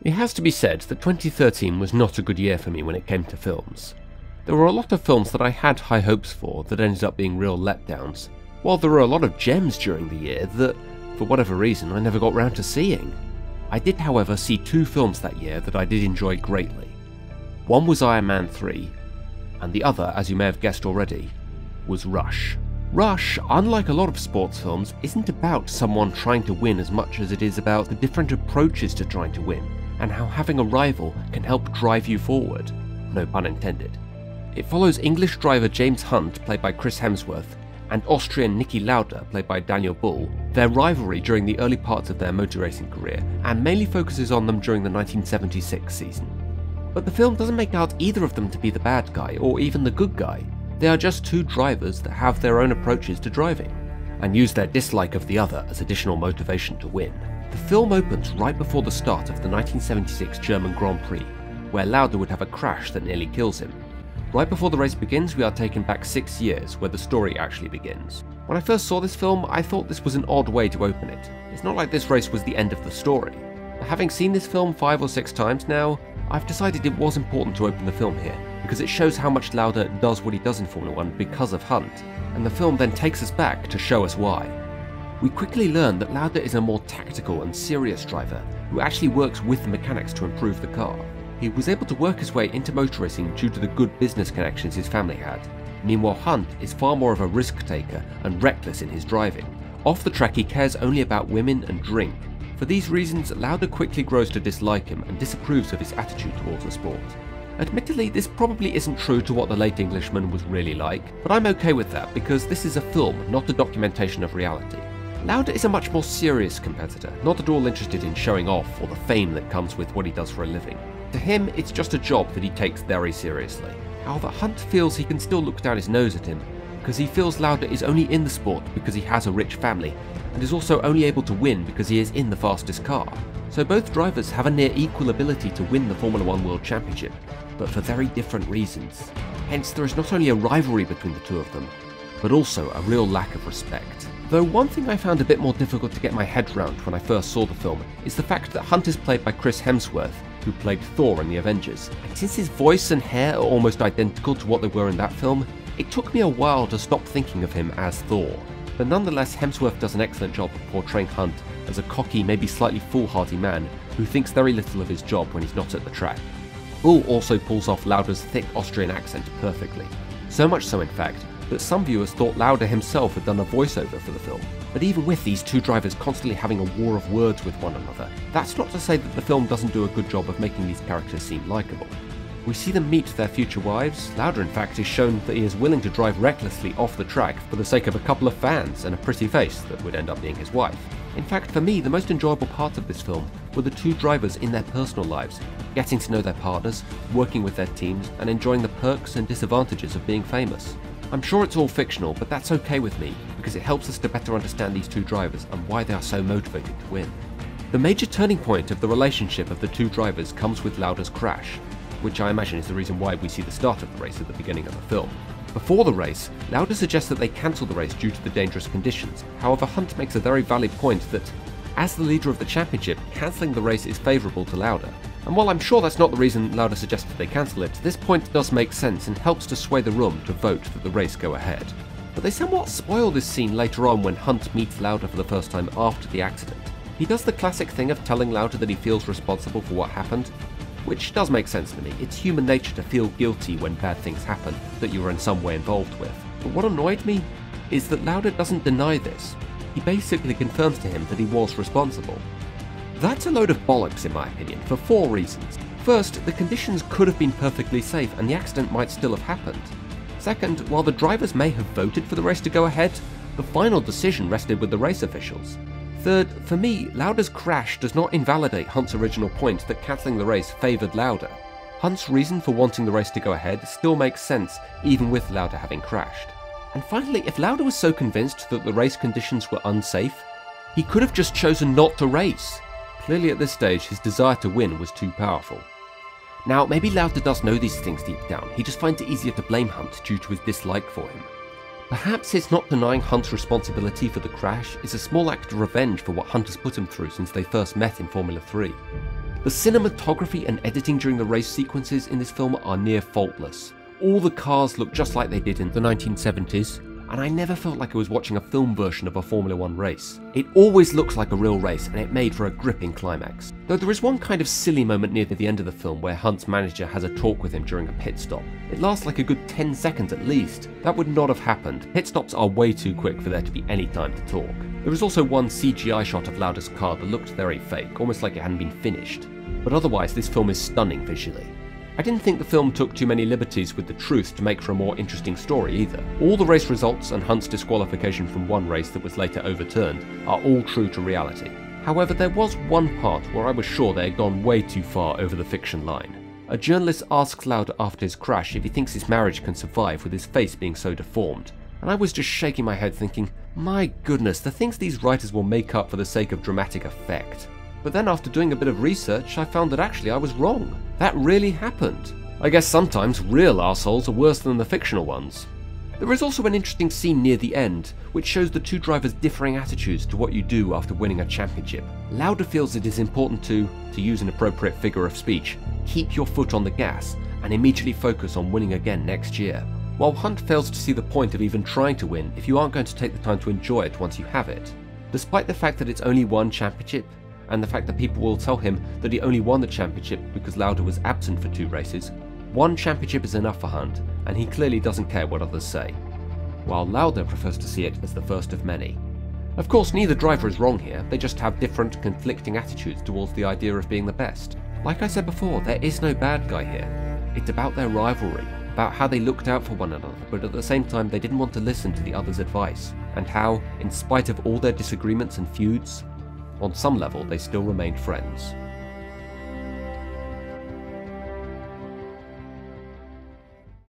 It has to be said that 2013 was not a good year for me when it came to films. There were a lot of films that I had high hopes for that ended up being real letdowns, while there were a lot of gems during the year that, for whatever reason, I never got round to seeing. I did, however, see two films that year that I did enjoy greatly. One was Iron Man 3, and the other, as you may have guessed already, was Rush. Rush, unlike a lot of sports films, isn't about someone trying to win as much as it is about the different approaches to trying to win, and how having a rival can help drive you forward. No pun intended. It follows English driver James Hunt, played by Chris Hemsworth, and Austrian Niki Lauda, played by Daniel Bull, their rivalry during the early parts of their motor racing career, and mainly focuses on them during the 1976 season. But the film doesn't make out either of them to be the bad guy, or even the good guy. They are just two drivers that have their own approaches to driving, and use their dislike of the other as additional motivation to win. The film opens right before the start of the 1976 German Grand Prix, where Lauda would have a crash that nearly kills him. Right before the race begins, we are taken back 6 years, where the story actually begins. When I first saw this film, I thought this was an odd way to open it. It's not like this race was the end of the story. But having seen this film 5 or 6 times now, I've decided it was important to open the film here, because it shows how much Lauda does what he does in Formula 1 because of Hunt, and the film then takes us back to show us why. We quickly learn that Lauda is a more tactical and serious driver who actually works with the mechanics to improve the car. He was able to work his way into motor racing due to the good business connections his family had. Meanwhile, Hunt is far more of a risk taker and reckless in his driving. Off the track, he cares only about women and drink. For these reasons, Lauda quickly grows to dislike him and disapproves of his attitude towards the sport. Admittedly, this probably isn't true to what the late Englishman was really like, but I'm okay with that because this is a film, not a documentation of reality. Lauda is a much more serious competitor, not at all interested in showing off or the fame that comes with what he does for a living. To him, it's just a job that he takes very seriously. However, Hunt feels he can still look down his nose at him, because he feels Lauda is only in the sport because he has a rich family, and is also only able to win because he is in the fastest car. So both drivers have a near equal ability to win the Formula 1 World Championship, but for very different reasons. Hence, there is not only a rivalry between the two of them, but also a real lack of respect. Though one thing I found a bit more difficult to get my head around when I first saw the film is the fact that Hunt is played by Chris Hemsworth, who played Thor in the Avengers. And since his voice and hair are almost identical to what they were in that film, it took me a while to stop thinking of him as Thor. But nonetheless, Hemsworth does an excellent job of portraying Hunt as a cocky, maybe slightly foolhardy man who thinks very little of his job when he's not at the track. Bull also pulls off Lauda's thick Austrian accent perfectly. So much so, in fact, that some viewers thought Lauda himself had done a voiceover for the film. But even with these two drivers constantly having a war of words with one another, that's not to say that the film doesn't do a good job of making these characters seem likeable. We see them meet their future wives. Lauda, in fact, is shown that he is willing to drive recklessly off the track for the sake of a couple of fans and a pretty face that would end up being his wife. In fact, for me, the most enjoyable part of this film were the two drivers in their personal lives, getting to know their partners, working with their teams, and enjoying the perks and disadvantages of being famous. I'm sure it's all fictional, but that's okay with me, because it helps us to better understand these two drivers and why they are so motivated to win. The major turning point of the relationship of the two drivers comes with Lauda's crash, which I imagine is the reason why we see the start of the race at the beginning of the film. Before the race, Lauda suggests that they cancel the race due to the dangerous conditions. However, Hunt makes a very valid point that, as the leader of the championship, cancelling the race is favourable to Lauda. And while I'm sure that's not the reason Lauda suggested they cancel it, this point does make sense and helps to sway the room to vote that the race go ahead. But they somewhat spoil this scene later on when Hunt meets Lauda for the first time after the accident. He does the classic thing of telling Lauda that he feels responsible for what happened, which does make sense to me. It's human nature to feel guilty when bad things happen that you were in some way involved with. But what annoyed me is that Lauda doesn't deny this. He basically confirms to him that he was responsible. That's a load of bollocks in my opinion, for 4 reasons. First, the conditions could have been perfectly safe and the accident might still have happened. Second, while the drivers may have voted for the race to go ahead, the final decision rested with the race officials. Third, for me, Lauda's crash does not invalidate Hunt's original point that cancelling the race favoured Lauda. Hunt's reason for wanting the race to go ahead still makes sense, even with Lauda having crashed. And finally, if Lauda was so convinced that the race conditions were unsafe, he could have just chosen not to race. Clearly at this stage, his desire to win was too powerful. Now, maybe Lauda does know these things deep down, he just finds it easier to blame Hunt due to his dislike for him. Perhaps his not denying Hunt's responsibility for the crash is a small act of revenge for what Hunt has put him through since they first met in Formula 3. The cinematography and editing during the race sequences in this film are near faultless. All the cars look just like they did in the 1970s, and I never felt like I was watching a film version of a Formula 1 race. It always looks like a real race, and it made for a gripping climax. Though there is one kind of silly moment near the end of the film where Hunt's manager has a talk with him during a pit stop. It lasts like a good 10 seconds at least. That would not have happened. Pit stops are way too quick for there to be any time to talk. There was also one CGI shot of Lauda's car that looked very fake, almost like it hadn't been finished. But otherwise, this film is stunning visually. I didn't think the film took too many liberties with the truth to make for a more interesting story either. All the race results and Hunt's disqualification from one race that was later overturned are all true to reality. However, there was one part where I was sure they had gone way too far over the fiction line. A journalist asks Lauda after his crash if he thinks his marriage can survive with his face being so deformed, and I was just shaking my head thinking, my goodness, the things these writers will make up for the sake of dramatic effect. But then after doing a bit of research, I found that actually I was wrong. That really happened. I guess sometimes real assholes are worse than the fictional ones. There is also an interesting scene near the end, which shows the two drivers' differing attitudes to what you do after winning a championship. Lauda feels it is important to use an appropriate figure of speech, keep your foot on the gas and immediately focus on winning again next year. While Hunt fails to see the point of even trying to win if you aren't going to take the time to enjoy it once you have it. Despite the fact that it's only one championship, and the fact that people will tell him that he only won the championship because Lauda was absent for 2 races, one championship is enough for Hunt, and he clearly doesn't care what others say, while Lauda prefers to see it as the first of many. Of course, neither driver is wrong here, they just have different, conflicting attitudes towards the idea of being the best. Like I said before, there is no bad guy here. It's about their rivalry, about how they looked out for one another, but at the same time they didn't want to listen to the other's advice, and how, in spite of all their disagreements and feuds, on some level they still remained friends.